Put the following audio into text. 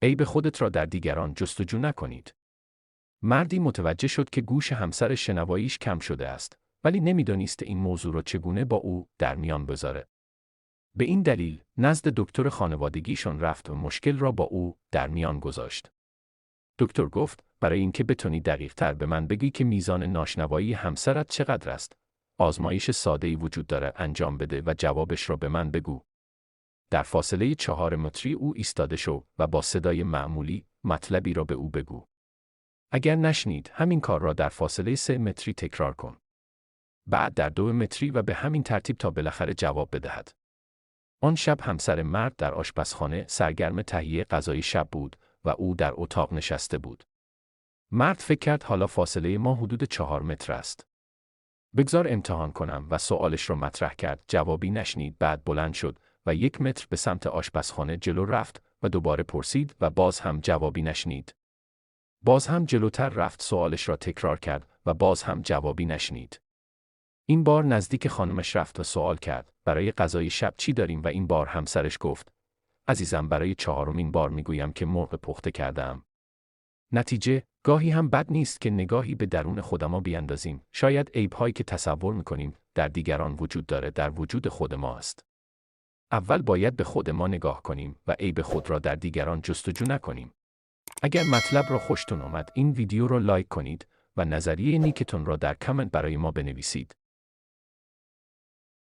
عیب خودت را در دیگران جستجو نکنید. مردی متوجه شد که گوش همسر شنواییش کم شده است، ولی نمیدانست این موضوع را چگونه با او در میان بذاره. به این دلیل نزد دکتر خانوادگیشون رفت و مشکل را با او در میان گذاشت. دکتر گفت برای اینکه بتونی دقیق‌تر به من بگی که میزان ناشنوایی همسرت چقدر است، آزمایش ساده‌ای وجود داره، انجام بده و جوابش را به من بگو. در فاصله 4 متری او ایستاده شو و با صدای معمولی مطلبی را به او بگو. اگر نشنید، همین کار را در فاصله 3 متری تکرار کن. بعد در 2 متری و به همین ترتیب تا بالاخره جواب بدهد. آن شب همسر مرد در آشپزخانه سرگرم تهیه غذای شب بود و او در اتاق نشسته بود. مرد فکر کرد حالا فاصله ما حدود 4 متر است. بگذار امتحان کنم و سوالش را مطرح کرد. جوابی نشنید. بعد بلند شد و 1 متر به سمت آشپزخانه جلو رفت و دوباره پرسید و باز هم جوابی نشنید. باز هم جلوتر رفت، سوالش را تکرار کرد و باز هم جوابی نشنید. این بار نزدیک خانمش رفت و سوال کرد برای غذای شب چی داریم و این بار همسرش گفت عزیزم برای 4مین بار میگویم که مرغ پخته کردم. نتیجه گاهی هم بد نیست که نگاهی به درون خودمان بیاندازیم. شاید عیب‌هایی که تصور می‌کنیم در دیگران وجود داره در وجود خود ما است. اول باید به خود ما نگاه کنیم و عیب خود را در دیگران جستجو نکنیم. اگر مطلب را خوشتون آمد این ویدیو را لایک کنید و نظریه نیکتون را در کامنت برای ما بنویسید.